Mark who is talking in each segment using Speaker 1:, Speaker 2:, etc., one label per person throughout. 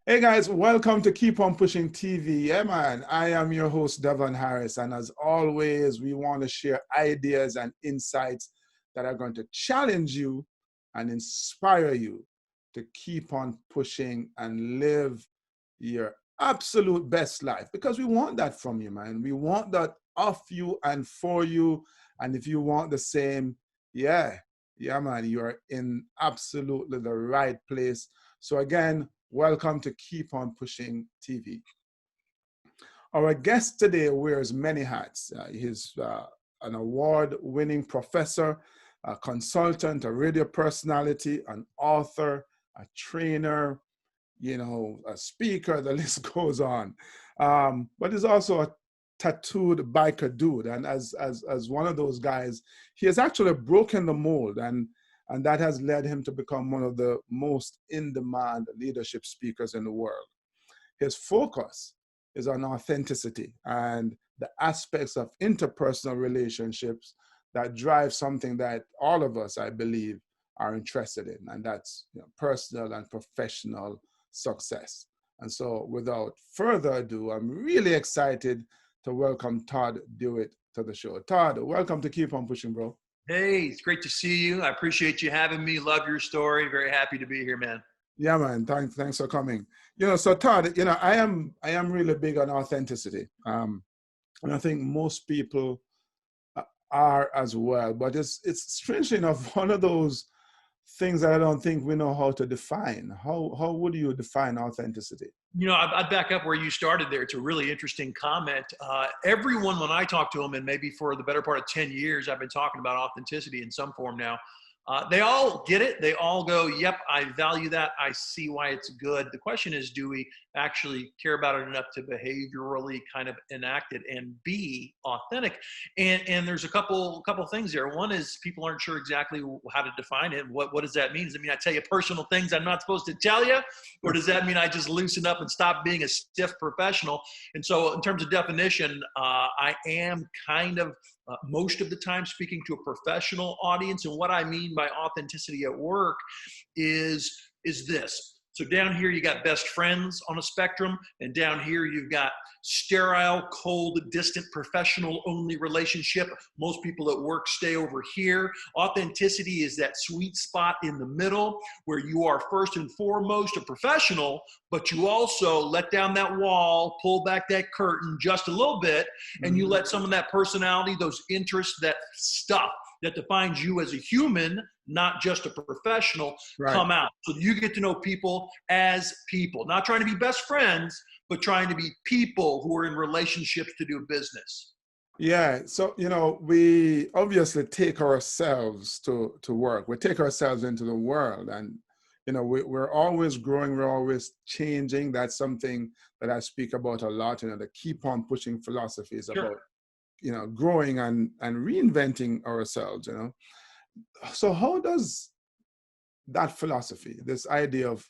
Speaker 1: Hey guys, welcome to Keep on Pushing TV. Yeah, man, I am your host, Devon Harris, and as always, we want to share ideas and insights that are going to challenge you and inspire you to keep on pushing and live your absolute best life because we want that from you, man. We want that of you and for you. And if you want the same, yeah, yeah, man, you are in absolutely the right place. So again, welcome to Keep on Pushing TV. Our guest today wears many hats. He's an award-winning professor, a consultant, a radio personality, an author, a trainer, a speaker, the list goes on. But he's also a tattooed biker dude. And as one of those guys, he has actually broken the mold and that has led him to become one of the most in-demand leadership speakers in the world. His focus is on authenticity and the aspects of interpersonal relationships that drive something that all of us, I believe, are interested in, and that's personal and professional success. And so without further ado, I'm really excited to welcome Todd Dewett to the show. Todd, welcome to Keep on Pushing, bro.
Speaker 2: Hey, it's great to see you. I appreciate you having me. Love your story. Very happy to be here, man.
Speaker 1: Yeah, man. Thanks for coming. So Todd, I am really big on authenticity. And I think most people are as well. But it's strangely enough one of those things that I don't think we know how to define. How would you define authenticity?
Speaker 2: I'd back up where you started there. It's a really interesting comment. Everyone, when I talk to them, and maybe for the better part of 10 years, I've been talking about authenticity in some form now. They all get it. They all go, yep, I value that. I see why it's good. The question is, do we actually care about it enough to behaviorally kind of enact it and be authentic? And there's a couple things there. One is people aren't sure exactly how to define it. What does that mean? Does it mean I tell you personal things I'm not supposed to tell you? Or does that mean I just loosen up and stop being a stiff professional? And so in terms of definition, I am kind of most of the time speaking to a professional audience. And what I mean by authenticity at work is this. So down here, you got best friends on a spectrum, and down here, you've got sterile, cold, distant, professional-only relationship. Most people at work stay over here. Authenticity is that sweet spot in the middle where you are first and foremost a professional, but you also let down that wall, pull back that curtain just a little bit, and you let some of that personality, those interests, that stuff that defines you as a human, not just a professional, come out. So you get to know people as people, not trying to be best friends, but trying to be people who are in relationships to do business.
Speaker 1: Yeah, so we obviously take ourselves to work. We take ourselves into the world, and we're always growing, we're always changing. That's something that I speak about a lot. The keep on pushing philosophy is about growing and reinventing ourselves. So how does that philosophy, this idea of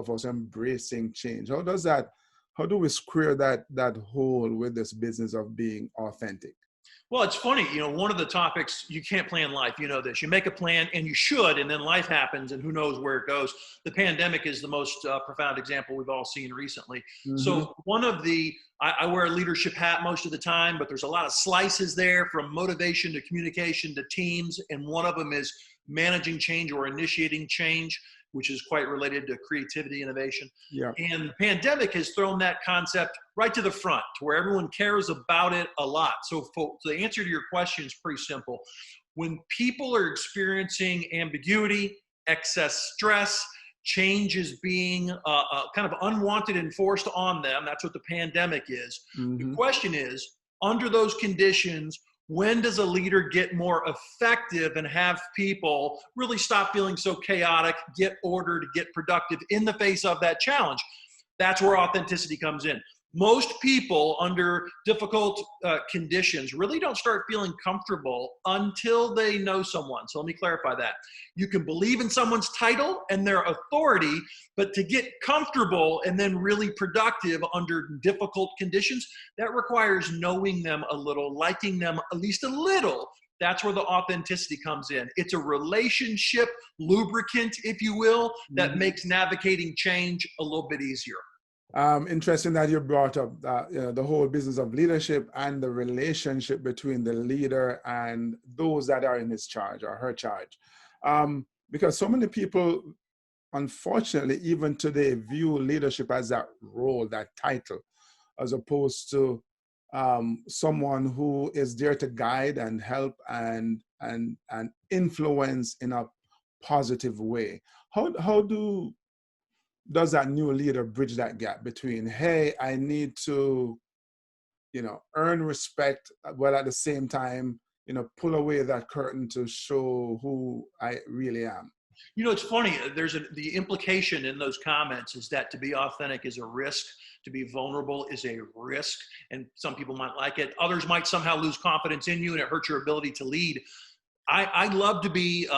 Speaker 1: us embracing change, how do we square that hole with this business of being authentic?
Speaker 2: Well, it's funny, one of the topics, you can't plan life, you know this. You make a plan, and you should, and then life happens, and who knows where it goes. The pandemic is the most profound example we've all seen recently. Mm-hmm. So one of I wear a leadership hat most of the time, but there's a lot of slices there, from motivation to communication to teams, and one of them is managing change or initiating change, which is quite related to creativity, innovation. Yeah. And the pandemic has thrown that concept right to the front, to where everyone cares about it a lot. So the answer to your question is pretty simple. When people are experiencing ambiguity, excess stress, change is being kind of unwanted and forced on them, that's what the pandemic is. Mm-hmm. The question is, under those conditions, when does a leader get more effective and have people really stop feeling so chaotic, get ordered, get productive in the face of that challenge? That's where authenticity comes in. Most people under difficult conditions really don't start feeling comfortable until they know someone. So let me clarify that. You can believe in someone's title and their authority, but to get comfortable and then really productive under difficult conditions, that requires knowing them a little, liking them at least a little. That's where the authenticity comes in. It's a relationship lubricant, if you will, that makes navigating change a little bit easier.
Speaker 1: Interesting that you brought up the whole business of leadership and the relationship between the leader and those that are in his charge or her charge. Because so many people, unfortunately, even today, view leadership as that role, that title, as opposed to someone who is there to guide and help and influence in a positive way. How does that new leader bridge that gap between, hey, I need to, earn respect, while at the same time, pull away that curtain to show who I really am?
Speaker 2: It's funny. The implication in those comments is that to be authentic is a risk. To be vulnerable is a risk. And some people might like it. Others might somehow lose confidence in you and it hurts your ability to lead. I love to be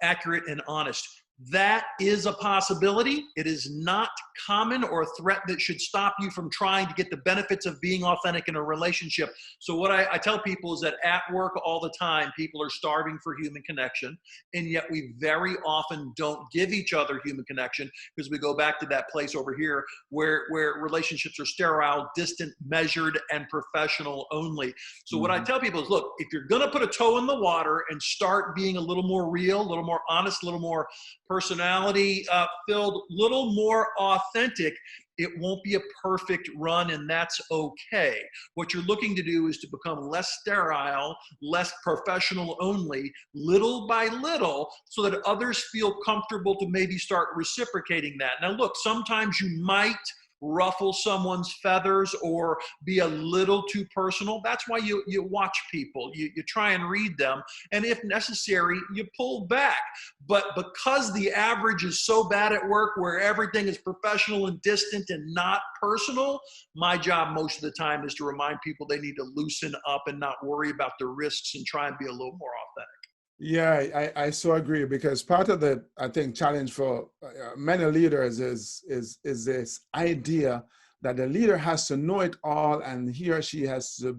Speaker 2: accurate and honest. That is a possibility. It is not common or a threat that should stop you from trying to get the benefits of being authentic in a relationship. So what I tell people is that at work all the time, people are starving for human connection. And yet we very often don't give each other human connection because we go back to that place over here where relationships are sterile, distant, measured, and professional only. So what I tell people is, look, if you're going to put a toe in the water and start being a little more real, a little more honest, a little more personality filled, little more authentic, it won't be a perfect run, and that's okay. What you're looking to do is to become less sterile, less professional only, little by little, so that others feel comfortable to maybe start reciprocating that. Now look, sometimes you might ruffle someone's feathers or be a little too personal. That's why you watch people, you try and read them, and if necessary, you pull back. But because the average is so bad at work where everything is professional and distant and not personal, my job most of the time is to remind people they need to loosen up and not worry about the risks and try and be a little more authentic.
Speaker 1: Yeah, I so agree, because part of the, I think, challenge for many leaders is this idea that the leader has to know it all and he or she has to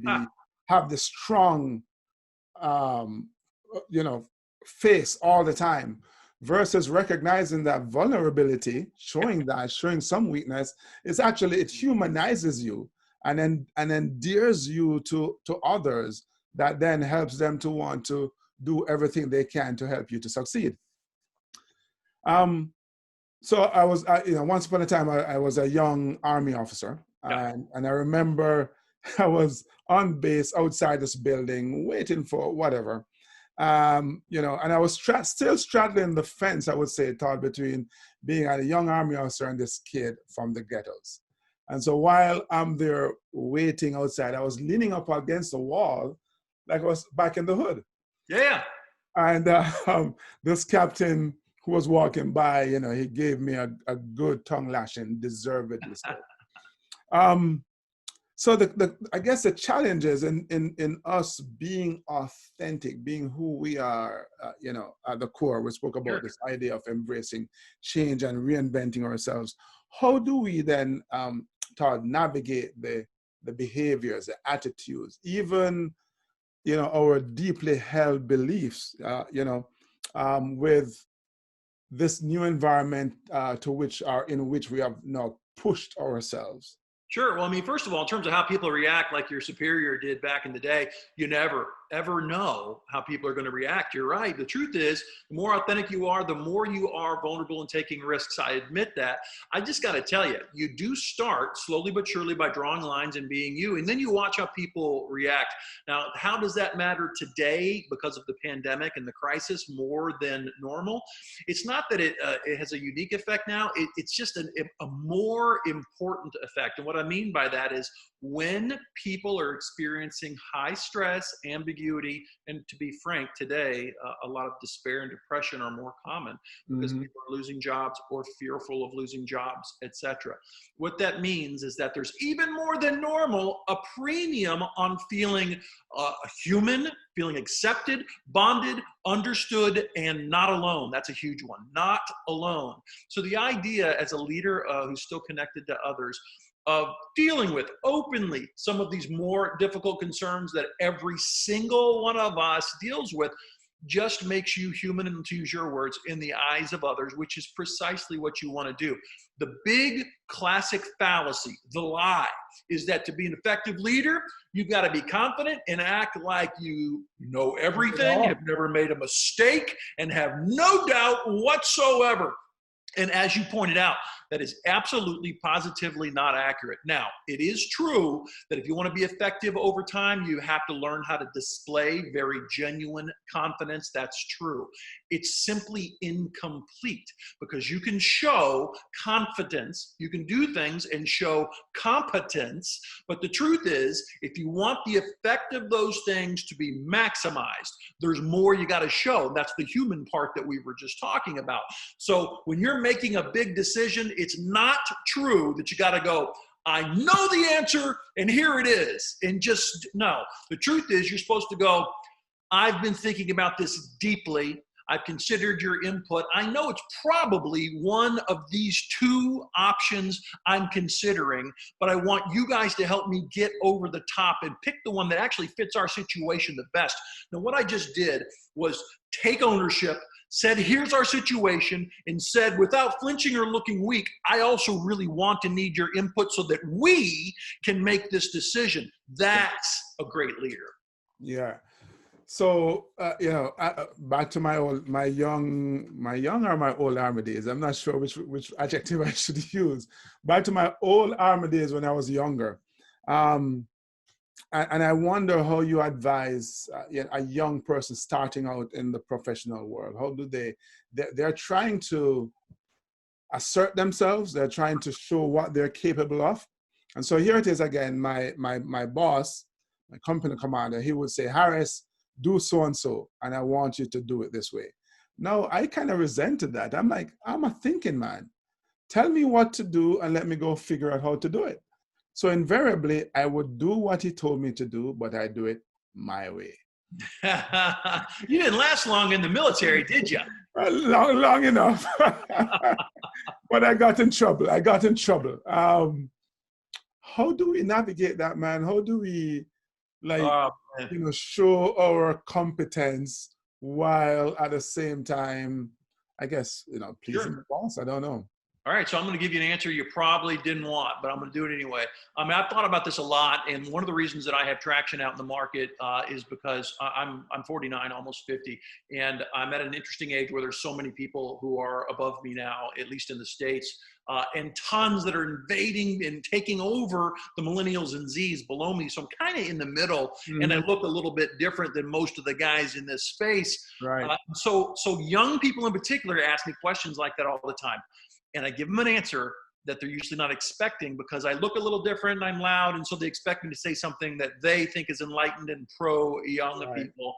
Speaker 1: have the strong face all the time, versus recognizing that vulnerability, showing some weakness, is actually, it humanizes you and endears you to others, that then helps them to want to do everything they can to help you to succeed. So I was, once upon a time, I was a young Army officer, and I remember I was on base outside this building waiting for whatever, and I was still straddling the fence, I would say, Todd, between being a young Army officer and this kid from the ghettos. And so while I'm there waiting outside, I was leaning up against the wall like I was back in the hood.
Speaker 2: Yeah.
Speaker 1: And this captain who was walking by, he gave me a good tongue lashing, deservedly so. So I guess the challenge is in us being authentic, being who we are, at the core. We spoke about this idea of embracing change and reinventing ourselves. How do we then, Todd, navigate the behaviors, the attitudes, even our deeply held beliefs, with this new environment in which we have now pushed ourselves?
Speaker 2: Sure. Well, I mean, first of all, in terms of how people react, like your superior did back in the day, you never, ever know how people are going to react. You're right. The truth is, the more authentic you are, the more you are vulnerable and taking risks. I admit that. I just got to tell you, you do start slowly but surely by drawing lines and being you, and then you watch how people react. Now, how does that matter today because of the pandemic and the crisis more than normal? It's not that it has a unique effect now. It's just a more important effect. And what I mean by that is, when people are experiencing high stress, ambiguity, and to be frank, today, a lot of despair and depression are more common because people are losing jobs or fearful of losing jobs, etc. What that means is that there's, even more than normal, a premium on feeling human, feeling accepted, bonded, understood, and not alone. That's a huge one. Not alone. So the idea as a leader who's still connected to others, of dealing with openly some of these more difficult concerns that every single one of us deals with, just makes you human, and to use your words, in the eyes of others, which is precisely what you want to do. The big classic fallacy, the lie, is that to be an effective leader, you've got to be confident and act like you know everything, have never made a mistake, and have no doubt whatsoever. And as you pointed out, that is absolutely, positively not accurate. Now, it is true that if you want to be effective over time, you have to learn how to display very genuine confidence. That's true. It's simply incomplete, because you can show confidence, you can do things and show competence, but the truth is, if you want the effect of those things to be maximized, there's more you got to show. That's the human part that we were just talking about. So when you're making a big decision, it's not true that you got to go, I know the answer and here it is. And just, no. The truth is, you're supposed to go, I've been thinking about this deeply. I've considered your input. I know it's probably one of these two options I'm considering, but I want you guys to help me get over the top and pick the one that actually fits our situation the best. Now, what I just did was take ownership, said, here's our situation, and said, without flinching or looking weak, I also really want and need your input so that we can make this decision. That's a great leader.
Speaker 1: Yeah. So, back to my young or my old army days. I'm not sure which adjective I should use. Back to my old army days when I was younger. And I wonder how you advise a young person starting out in the professional world. How do they're trying to assert themselves. They're trying to show what they're capable of. And so here it is again, my boss, my company commander, he would say, Harris, do so-and-so, and I want you to do it this way. Now, I kind of resented that. I'm like, I'm a thinking man. Tell me what to do and let me go figure out how to do it. So invariably, I would do what he told me to do, but I do it my way.
Speaker 2: You didn't last long in the military, did you?
Speaker 1: Long enough. But I got in trouble. How do we navigate that, man? How do we, show our competence while at the same time, I guess, pleasing the boss? I don't know.
Speaker 2: All right, so I'm going to give you an answer you probably didn't want, but I'm going to do it anyway. I mean, I've thought about this a lot, and one of the reasons that I have traction out in the market is because I'm 49, almost 50, and I'm at an interesting age where there's so many people who are above me now, at least in the States, and tons that are invading and taking over the millennials and Zs below me. So I'm kind of in the middle, and I look a little bit different than most of the guys in this space.
Speaker 1: Right.
Speaker 2: So young people in particular ask me questions like that all the time. And I give them an answer that they're usually not expecting because I look a little different and I'm loud. And so they expect me to say something that they think is enlightened and pro-young people,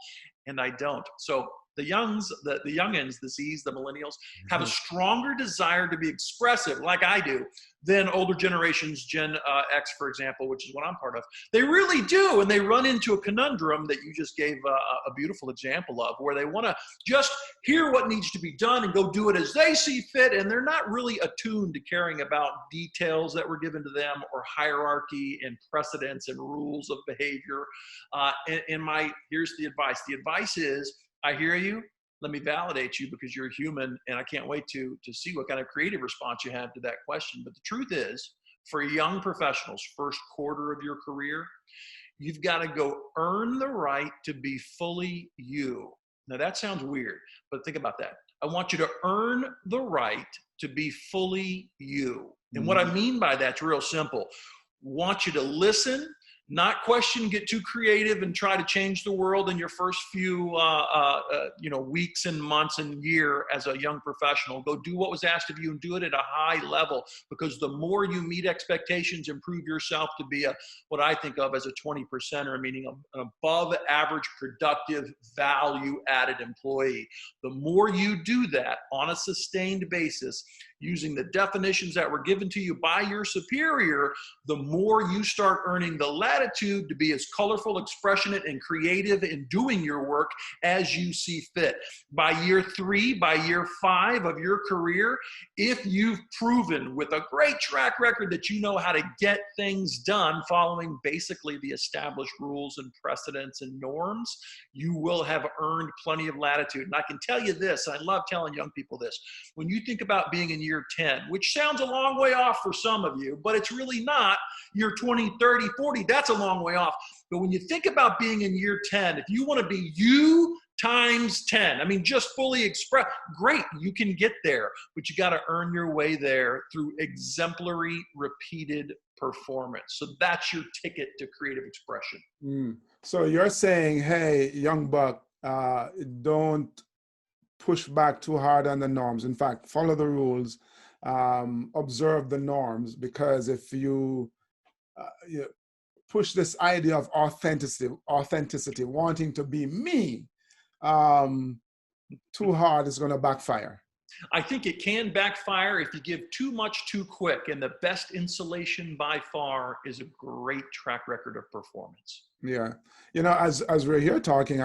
Speaker 2: and I don't. So the youngins, the Zs, the millennials, have a stronger desire to be expressive, like I do, than older generations, Gen X, for example, which is what I'm part of. They really do, and they run into a conundrum that you just gave a beautiful example of, where they want to just hear what needs to be done and go do it as they see fit, and they're not really attuned to caring about details that were given to them or hierarchy and precedents and rules of behavior. Here's the advice. The advice is, I hear you. Let me validate you because you're a human, and I can't wait to see what kind of creative response you have to that question. But the truth is, for young professionals, first quarter of your career, you've got to go earn the right to be fully you. Now that sounds weird, but think about that. I want you to earn the right to be fully you. And what I mean by that's real simple. Want you to listen, not question, get too creative and try to change the world in your first few weeks and months and year as a young professional. Go do what was asked of you and do it at a high level, because the more you meet expectations, improve yourself to be what I think of as a 20%er, meaning an above average, productive, value added employee. The more you do that on a sustained basis, using the definitions that were given to you by your superior, the more you start earning the latitude to be as colorful, expressionate, and creative in doing your work as you see fit. By year 3, by year 5 of your career, if you've proven with a great track record that you know how to get things done following basically the established rules and precedents and norms, you will have earned plenty of latitude. And I can tell you this, I love telling young people this, when you think about being in year 10, which sounds a long way off for some of you, but it's really not. Year 20, 30, 40, that's a long way off. But when you think about being in year 10, if you want to be you times 10, I mean, just fully express, great, you can get there, but you got to earn your way there through exemplary, repeated performance. So that's your ticket to creative expression.
Speaker 1: So you're saying, hey, young buck, don't push back too hard on the norms. In fact, follow the rules, observe the norms, because if you push this idea of authenticity, wanting to be me, too hard, is going to backfire.
Speaker 2: I think it can backfire if you give too much too quick, and the best insulation by far is a great track record of performance.
Speaker 1: Yeah. You know, as we're here talking,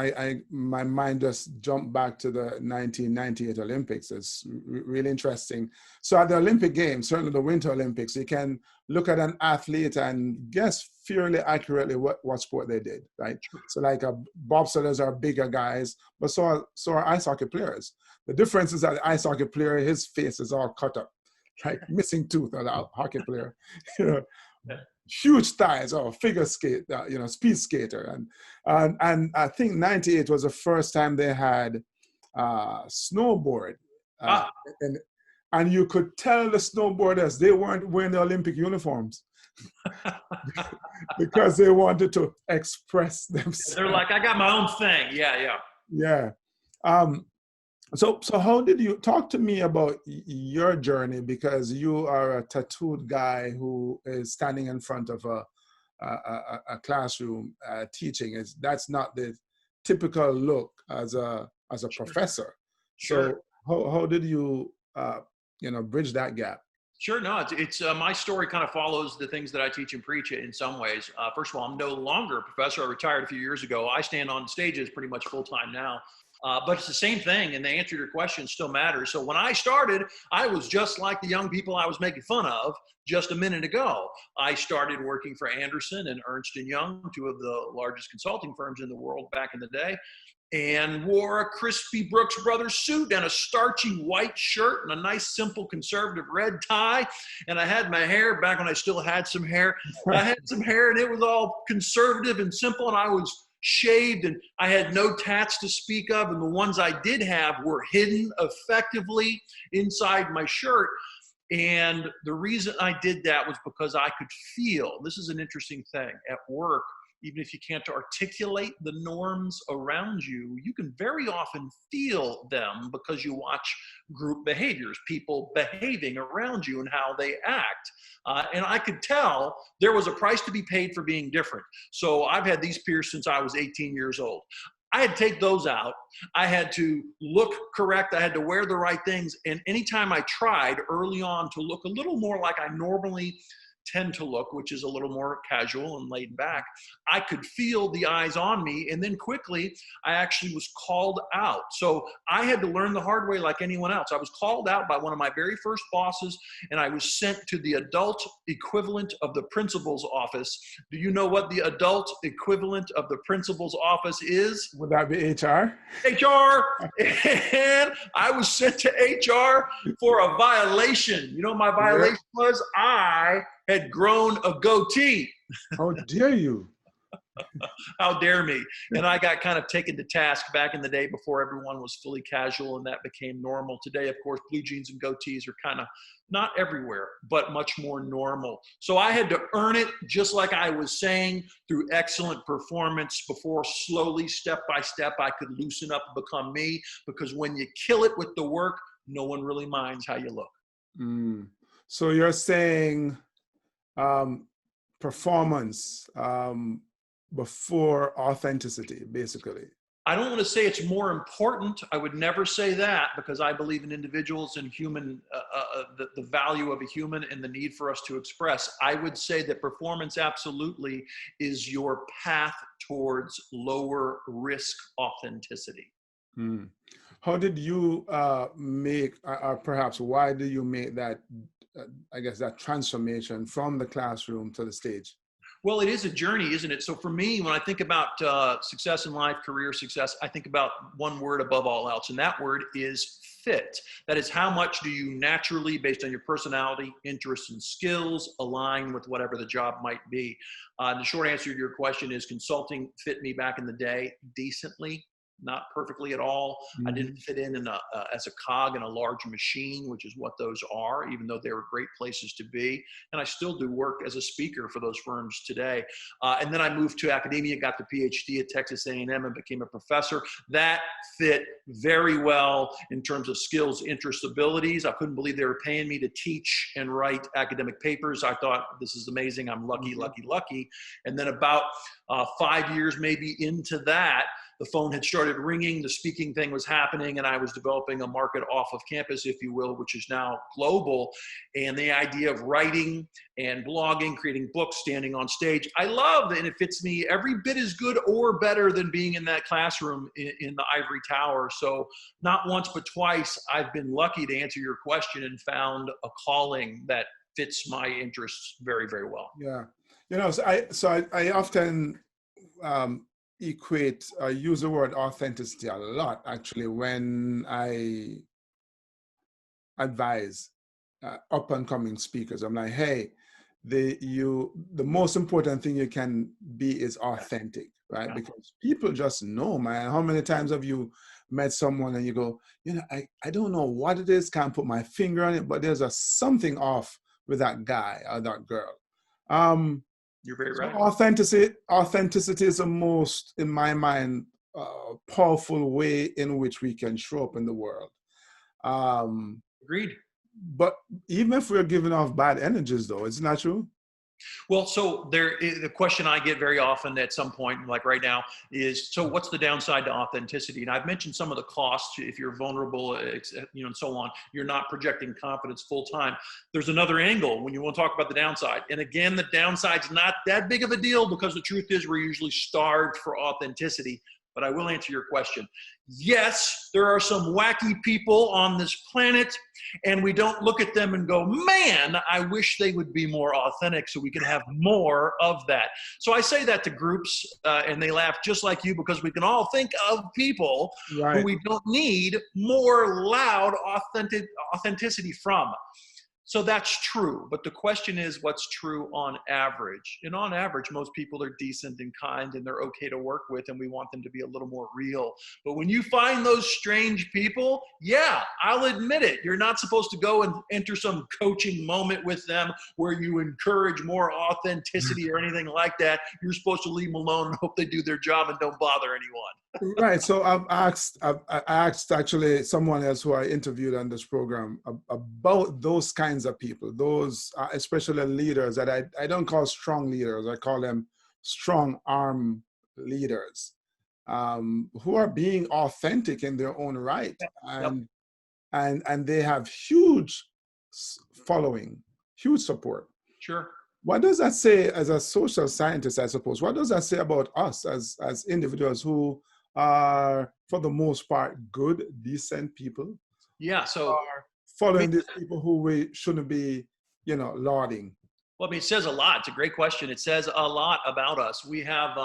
Speaker 1: my mind just jumped back to the 1998 Olympics. It's really interesting. So at the Olympic Games, certainly the Winter Olympics, you can look at an athlete and guess fairly accurately what sport they did, right? So like bobsledders are bigger guys, but so are ice hockey players. The difference is that the ice hockey player, his face is all cut up, like missing tooth, or the hockey player, you know. Yeah. Huge thighs, or figure skate, speed skater, and I think '98 was the first time they had snowboard, and you could tell the snowboarders they weren't wearing the Olympic uniforms because they wanted to express themselves.
Speaker 2: They're like, I got my own thing. Yeah.
Speaker 1: So how did you talk to me about your journey? Because you are a tattooed guy who is standing in front of a classroom teaching. That's not the typical look as a professor.
Speaker 2: Sure.
Speaker 1: So how did you bridge that gap?
Speaker 2: Sure. No, it's my story kind of follows the things that I teach and preach in some ways. First of all, I'm no longer a professor. I retired a few years ago. I stand on stages pretty much full time now. But it's the same thing, and the answer to your question still matters. So when I started, I was just like the young people I was making fun of just a minute ago. I started working for Anderson and Ernst & Young, two of the largest consulting firms in the world back in the day, and wore a crispy Brooks Brothers suit and a starchy white shirt and a nice, simple, conservative red tie. And I had my hair, back when I still had some hair, I had some hair, and it was all conservative and simple, and I was shaved, and I had no tats to speak of, and the ones I did have were hidden effectively inside my shirt. And the reason I did that was because I could feel, this is an interesting thing, at work, even if you can't articulate the norms around you, you can very often feel them because you watch group behaviors, people behaving around you and how they act. And I could tell there was a price to be paid for being different. So I've had these pierced since I was 18 years old. I had to take those out. I had to look correct. I had to wear the right things. And anytime I tried early on to look a little more like I normally tend to look, which is a little more casual and laid back, I could feel the eyes on me, and then quickly I actually was called out. So I had to learn the hard way like anyone else. I was called out by one of my very first bosses, and I was sent to the adult equivalent of the principal's office. Do you know what the adult equivalent of the principal's office is?
Speaker 1: Would that be HR?
Speaker 2: HR. And I was sent to HR for a violation. You know what my violation was? I had grown a goatee.
Speaker 1: How dare you?
Speaker 2: How dare me? And I got kind of taken to task back in the day before everyone was fully casual, and that became normal. Today, of course, blue jeans and goatees are kind of not everywhere, but much more normal. So I had to earn it, just like I was saying, through excellent performance before slowly, step by step, I could loosen up and become me. Because when you kill it with the work, no one really minds how you look.
Speaker 1: So you're saying performance before authenticity, basically.
Speaker 2: I don't want to say it's more important. I would never say that, because I believe in individuals and human, the value of a human and the need for us to express. I would say that performance absolutely is your path towards lower risk authenticity.
Speaker 1: Hmm. How did you make, or perhaps why do you make that, I guess, that transformation from the classroom to the stage?
Speaker 2: Well, it is a journey, isn't it? So for me, when I think about success in life, career success, I think about one word above all else, and that word is fit. That is, how much do you naturally, based on your personality, interests, and skills, align with whatever the job might be? The short answer to your question is consulting fit me back in the day decently. Not perfectly at all. I didn't fit in as a cog in a large machine, which is what those are, even though they were great places to be. And I still do work as a speaker for those firms today. And then I moved to academia, got the PhD at Texas A&M, and became a professor. That fit very well in terms of skills, interests, abilities. I couldn't believe they were paying me to teach and write academic papers. I thought, this is amazing. I'm lucky, lucky, lucky. And then about 5 years maybe into that, the phone had started ringing, the speaking thing was happening, and I was developing a market off of campus, if you will, which is now global. And the idea of writing and blogging, creating books, standing on stage, I love, and it fits me every bit as good or better than being in that classroom in the ivory tower. So not once, but twice, I've been lucky, to answer your question, and found a calling that fits my interests very, very well.
Speaker 1: Yeah. You know, I often use the word authenticity a lot, actually, when I advise up and coming speakers. I'm like, hey, the most important thing you can be is authentic, right? Yeah. Because people just know, man. How many times have you met someone and you go, you know, I don't know what it is, can't put my finger on it, but there's something off with that guy or that girl.
Speaker 2: You're very right.
Speaker 1: Authenticity is the most, in my mind, powerful way in which we can show up in the world.
Speaker 2: Agreed.
Speaker 1: But even if we're giving off bad energies, though, it's not true.
Speaker 2: Well, so the question I get very often at some point, like right now, is, so what's the downside to authenticity? And I've mentioned some of the costs. If you're vulnerable, you know, and so on, you're not projecting confidence full time. There's another angle when you want to talk about the downside. And again, the downside's not that big of a deal, because the truth is we're usually starved for authenticity. But I will answer your question. Yes, there are some wacky people on this planet, and we don't look at them and go, man, I wish they would be more authentic so we could have more of that. So I say that to groups, and they laugh just like you, because we can all think of people who we don't need more loud authenticity from. So that's true, but the question is, what's true on average? And on average, most people are decent and kind, and they're okay to work with, and we want them to be a little more real. But when you find those strange people, yeah, I'll admit it, you're not supposed to go and enter some coaching moment with them where you encourage more authenticity or anything like that. You're supposed to leave them alone and hope they do their job and don't bother anyone.
Speaker 1: Right. So I asked actually someone else who I interviewed on this program about those kinds of people, those especially leaders that I don't call strong leaders. I call them strong arm leaders, who are being authentic in their own right. And they have huge following, huge support.
Speaker 2: Sure.
Speaker 1: What does that say as a social scientist, I suppose? What does that say about us as individuals who are, for the most part, good, decent people?
Speaker 2: Yeah, so
Speaker 1: are following these people who we shouldn't be, you know, lauding.
Speaker 2: Well, I mean, it says a lot. It's a great question. It says a lot about us. We have,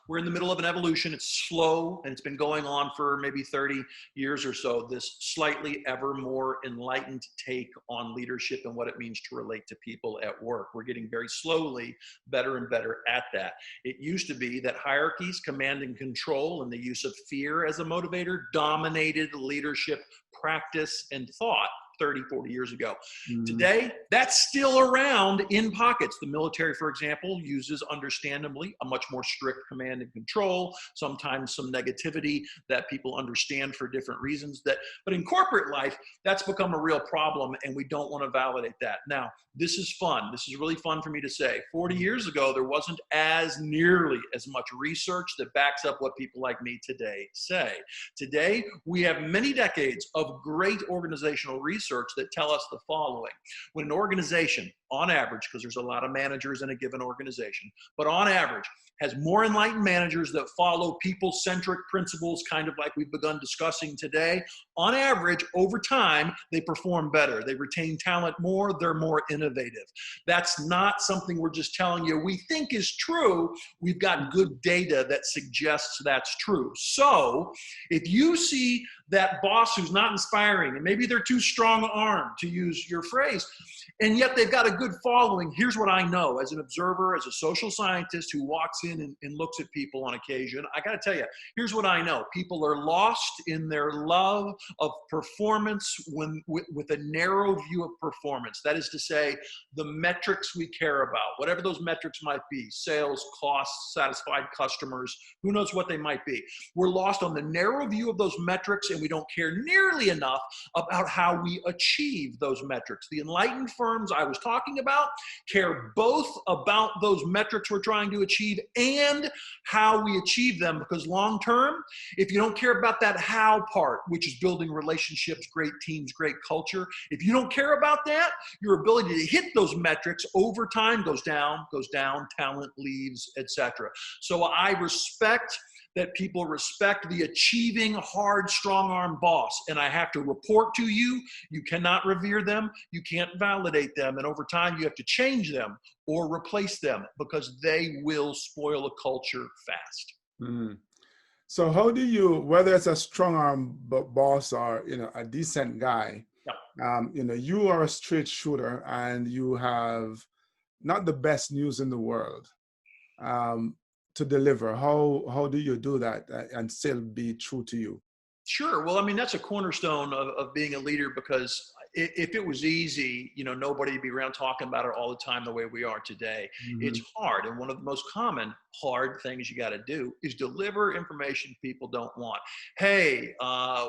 Speaker 2: we're in the middle of an evolution. It's slow, and it's been going on for maybe 30 years or so, this slightly ever more enlightened take on leadership and what it means to relate to people at work. We're getting very slowly better and better at that. It used to be that hierarchies, command and control, and the use of fear as a motivator dominated leadership practice and thought 30, 40 years ago.
Speaker 1: Mhm.
Speaker 2: Today, that's still around in pockets. The military, for example, uses, understandably, a much more strict command and control, sometimes some negativity that people understand for different reasons. But in corporate life, that's become a real problem, and we don't want to validate that. Now, this is fun. This is really fun for me to say. 40 years ago, there wasn't as nearly as much research that backs up what people like me today say. Today, we have many decades of great organizational research that tell us the following. When an organization, on average, because there's a lot of managers in a given organization, but on average, has more enlightened managers that follow people-centric principles, kind of like we've begun discussing today, on average, over time, they perform better. They retain talent more. They're more innovative. That's not something we're just telling you we think is true. We've got good data that suggests that's true. So if you see that boss who's not inspiring, and maybe they're too strong-armed, to use your phrase, and yet they've got a good following, here's what I know as an observer, as a social scientist who walks in and looks at people on occasion. I got to tell you, here's what I know. People are lost in their love of performance with a narrow view of performance. That is to say, the metrics we care about, whatever those metrics might be, sales, costs, satisfied customers, who knows what they might be. We're lost on the narrow view of those metrics, and we don't care nearly enough about how we achieve those metrics. The enlightened firms I was talking about care both about those metrics we're trying to achieve and how we achieve them, because long term, if you don't care about that how part, which is building relationships, great teams, great culture, if you don't care about that, your ability to hit those metrics over time goes down, talent leaves, etc. So I respect that people respect the achieving, hard, strong-arm boss. And I have to report to you, you cannot revere them, you can't validate them, and over time you have to change them or replace them because they will spoil a culture fast.
Speaker 1: Mhm. So how do you, whether it's a strong-arm boss or, a decent guy, you are a straight shooter and you have not the best news in the world. To deliver? How do you do that and still be true to you?
Speaker 2: Sure. Well, I mean, that's a cornerstone of being a leader, because if it was easy, nobody would be around talking about it all the time the way we are today.
Speaker 1: Mm-hmm.
Speaker 2: It's hard. And one of the most common hard things you got to do is deliver information people don't want. Hey,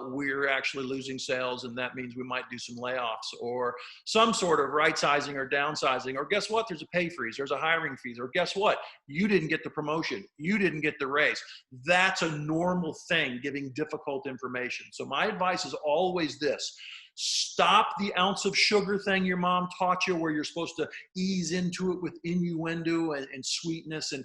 Speaker 2: we're actually losing sales, and that means we might do some layoffs, or some sort of right sizing or downsizing, or guess what? There's a pay freeze, there's a hiring freeze, or guess what? You didn't get the promotion, you didn't get the raise. That's a normal thing, giving difficult information. So my advice is always this: stop the ounce of sugar thing your mom taught you, where you're supposed to ease into it with innuendo and sweetness and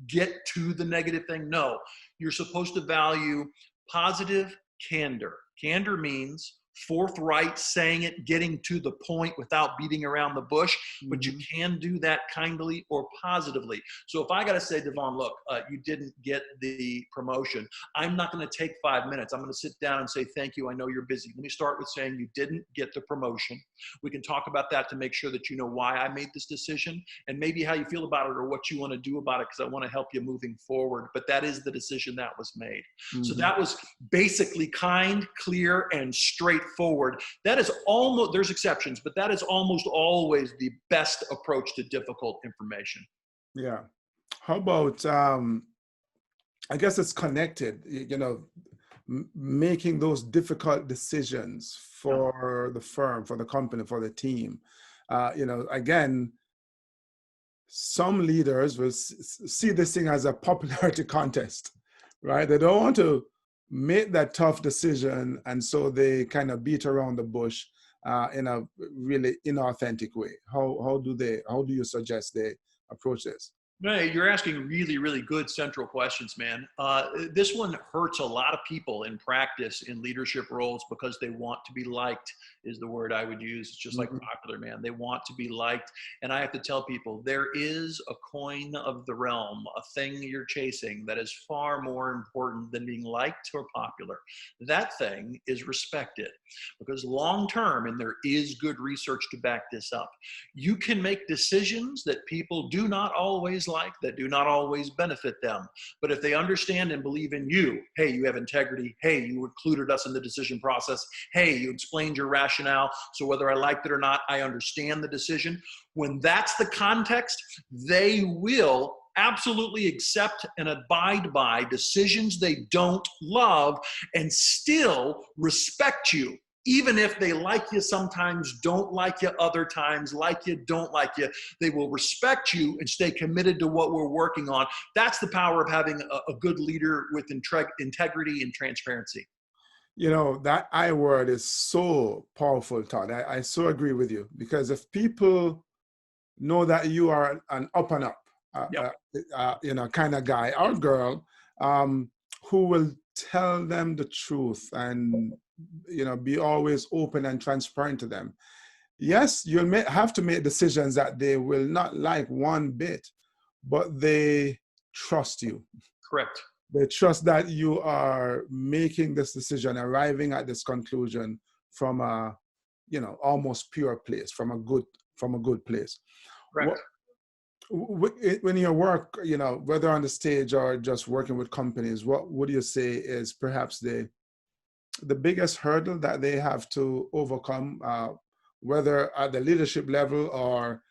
Speaker 2: get to the negative thing. No, you're supposed to value positive candor. Candor means forthright, saying it, getting to the point without beating around the bush, but you can do that kindly or positively. So if I got to say, Devon, look, you didn't get the promotion, I'm not going to take 5 minutes. I'm going to sit down and say, thank you, I know you're busy. Let me start with saying you didn't get the promotion. We can talk about that to make sure that you know why I made this decision and maybe how you feel about it or what you want to do about it, because I want to help you moving forward. But that is the decision that was made. So that was basically kind, clear, and straightforward. That is almost, there's exceptions, but that is almost always the best approach to difficult information.
Speaker 1: Yeah. How about, I guess it's connected, making those difficult decisions for the firm, for the company, for the team. Again, some leaders will see this thing as a popularity contest, right? They don't want to make that tough decision, and so they kind of beat around the bush in a really inauthentic way. How do you suggest they approach this?
Speaker 2: Right, you're asking really, really good central questions, man. This one hurts a lot of people in practice in leadership roles because they want to be liked, is the word I would use. It's just like popular, man. They want to be liked. And I have to tell people, there is a coin of the realm, a thing you're chasing that is far more important than being liked or popular. That thing is respected, because long term, and there is good research to back this up, you can make decisions that people do not always like, that do not always benefit them. But if they understand and believe in you, hey, you have integrity, hey, you included us in the decision process, hey, you explained your rationale, so whether I liked it or not, I understand the decision. When that's the context, they will absolutely accept and abide by decisions they don't love and still respect you. Even if they like you sometimes, don't like you other times, like you, don't like you, they will respect you and stay committed to what we're working on. That's the power of having a good leader with integrity and transparency.
Speaker 1: You know, that I word is so powerful, Todd. I so agree with you, because if people know that you are an up and up,
Speaker 2: Yep.
Speaker 1: you know, kind of guy or girl, who will tell them the truth and, you know, be always open and transparent to them. Yes, you'll have to make decisions that they will not like one bit, but they trust you.
Speaker 2: Correct.
Speaker 1: They trust that you are making this decision, arriving at this conclusion from a, you know, almost pure place, from a good place.
Speaker 2: Correct.
Speaker 1: When you work, you know, whether on the stage or just working with companies, what would you say is perhaps the biggest hurdle that they have to overcome, whether at the leadership level or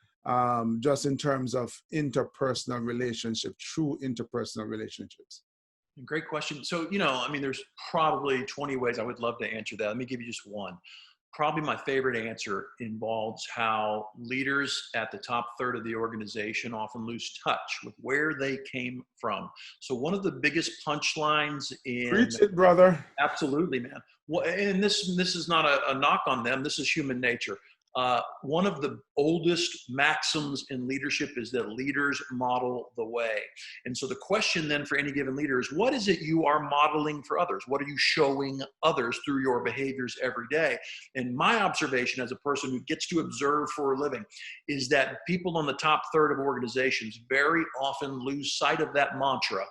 Speaker 1: just in terms of interpersonal relationship, true interpersonal relationships?
Speaker 2: Great question. So, you know, I mean, there's probably 20 ways I would love to answer that. Let me give you just one. Probably my favorite answer involves how leaders at the top third of the organization often lose touch with where they came from. So one of the biggest punchlines in—
Speaker 1: Preach it, brother.
Speaker 2: Absolutely, man. Well, and this is not a knock on them. This is human nature. One of the oldest maxims in leadership is that leaders model the way. And so the question then for any given leader is, what is it you are modeling for others? What are you showing others through your behaviors every day? And my observation as a person who gets to observe for a living is that people on the top third of organizations very often lose sight of that mantra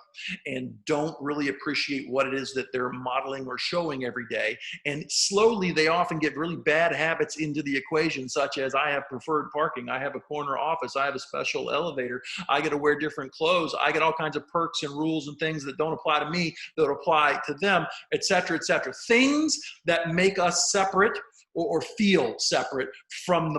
Speaker 2: and don't really appreciate what it is that they're modeling or showing every day. And slowly they often get really bad habits into the equation, such as I have preferred parking, I have a corner office, I have a special elevator, I get to wear different clothes, I get all kinds of perks and rules and things that don't apply to me that apply to them, et cetera, et cetera. Things that make us separate or feel separate from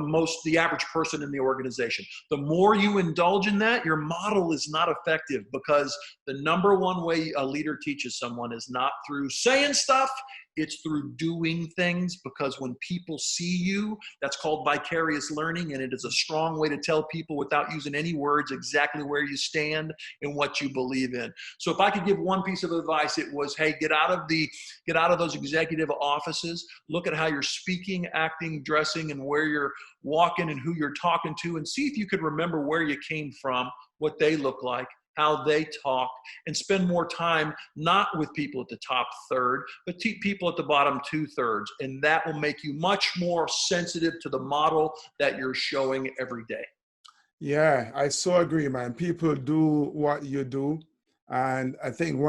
Speaker 2: the average person in the organization. The more you indulge in that, your model is not effective, because the number one way a leader teaches someone is not through saying stuff, it's through doing things. Because when people see you, that's called vicarious learning, and it is a strong way to tell people without using any words exactly where you stand and what you believe in. So if I could give one piece of advice, it was, hey, get out of those executive offices, look at how you're speaking, acting, dressing, and where you're walking and who you're talking to, and see if you could remember where you came from, what they look like, how they talk, and spend more time not with people at the top third, but people at the bottom 2/3. And that will make you much more sensitive to the model that you're showing every day.
Speaker 1: Yeah, I so agree, man. People do what you do. And I think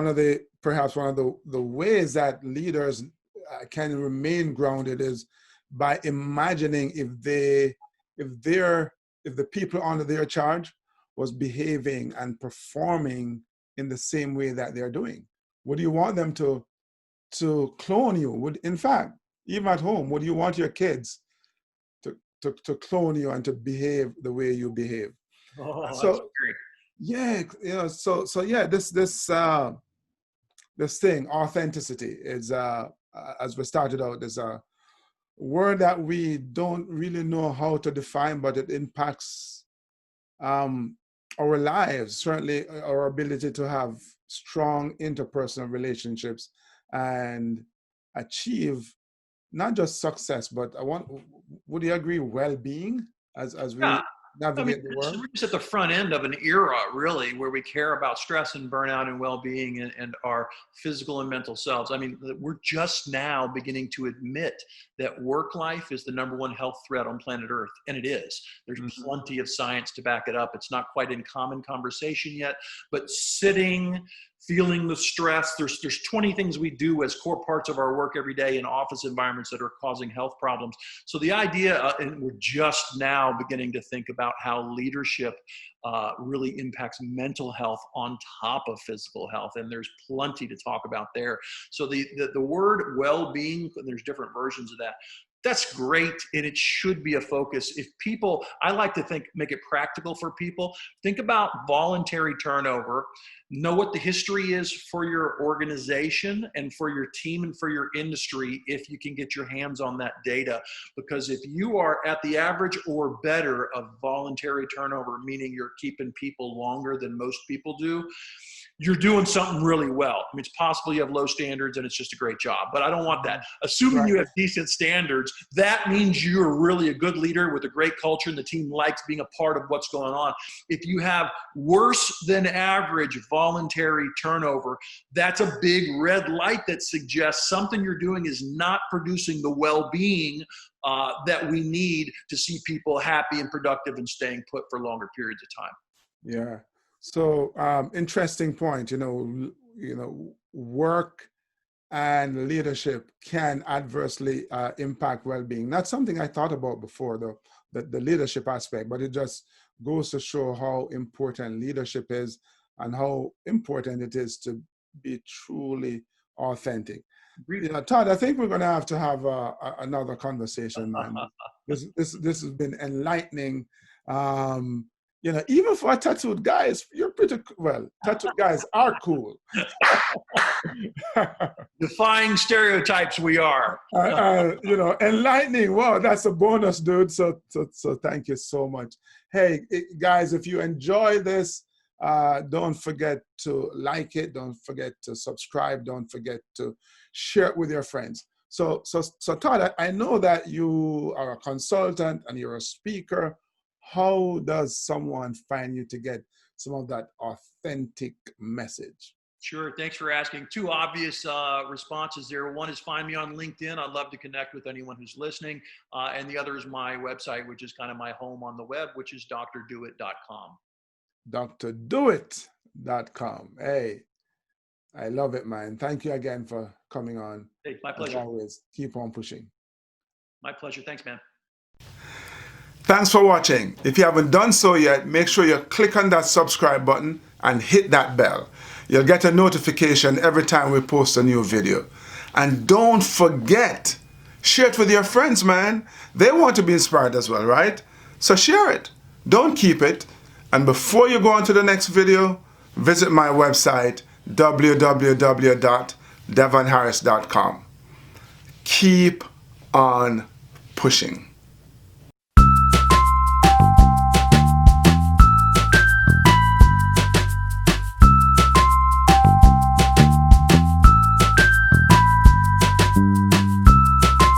Speaker 1: perhaps one of the ways that leaders can remain grounded is by imagining if the people under their charge was behaving and performing in the same way that they're doing. Would you want them to clone you? In fact, even at home, would you want your kids to clone you and to behave the way you behave?
Speaker 2: Oh, that's
Speaker 1: So
Speaker 2: great.
Speaker 1: yeah, you know, so yeah, this thing, authenticity, is as we started out, there's a word that we don't really know how to define, but it impacts our lives, certainly our ability to have strong interpersonal relationships and achieve not just success, but would you agree, well-being as we
Speaker 2: Yeah. I mean,
Speaker 1: navigate the world?
Speaker 2: we're just at the front end of an era, really, where we care about stress and burnout and well-being and our physical and mental selves. I mean, we're just now beginning to admit that work life is the number one health threat on planet Earth, and it is. There's plenty of science to back it up. It's not quite in common conversation yet, but sitting, feeling the stress. There's 20 things we do as core parts of our work every day in office environments that are causing health problems. So the idea, and we're just now beginning to think about how leadership really impacts mental health on top of physical health, and there's plenty to talk about there. So the word well-being, and there's different versions of that. That's great, and it should be a focus. If people, I like to make it practical for people. Think about voluntary turnover. Know what the history is for your organization and for your team and for your industry if you can get your hands on that data. Because if you are at the average or better of voluntary turnover, meaning you're keeping people longer than most people do, you're doing something really well. I mean, it's possible you have low standards and it's just a great job, but I don't want that. Assuming you have decent standards, that means you're really a good leader with a great culture and the team likes being a part of what's going on. If you have worse than average voluntary turnover, that's a big red light that suggests something you're doing is not producing the well-being that we need to see people happy and productive and staying put for longer periods of time.
Speaker 1: Yeah. So interesting point. Work and leadership can adversely impact well-being. Not something I thought about before, though, the leadership aspect, but it just goes to show how important leadership is and how important it is to be truly authentic. Todd, I think we're going to have another conversation, man. This has been enlightening. Even for tattooed guys, you're pretty well. Tattooed guys are cool.
Speaker 2: Defying stereotypes, we are.
Speaker 1: Enlightening. Wow, that's a bonus, dude. So thank you so much. Hey, guys, if you enjoy this, don't forget to like it. Don't forget to subscribe. Don't forget to share it with your friends. So Todd, I know that you are a consultant and you're a speaker. How does someone find you to get some of that authentic message?
Speaker 2: Sure. Thanks for asking. Two obvious responses there. One is find me on LinkedIn. I'd love to connect with anyone who's listening. And the other is my website, which is kind of my home on the web, which is drdewett.com.
Speaker 1: drdewett.com. Hey, I love it, man. Thank you again for coming on.
Speaker 2: Hey, my pleasure.
Speaker 1: As always, keep on pushing.
Speaker 2: My pleasure. Thanks, man.
Speaker 1: Thanks for watching. If you haven't done so yet, make sure you click on that subscribe button and hit that bell. You'll get a notification every time we post a new video. And don't forget, share it with your friends, man. They want to be inspired as well, right? So share it. Don't keep it. And before you go on to the next video, visit my website, www.devonharris.com. Keep on pushing.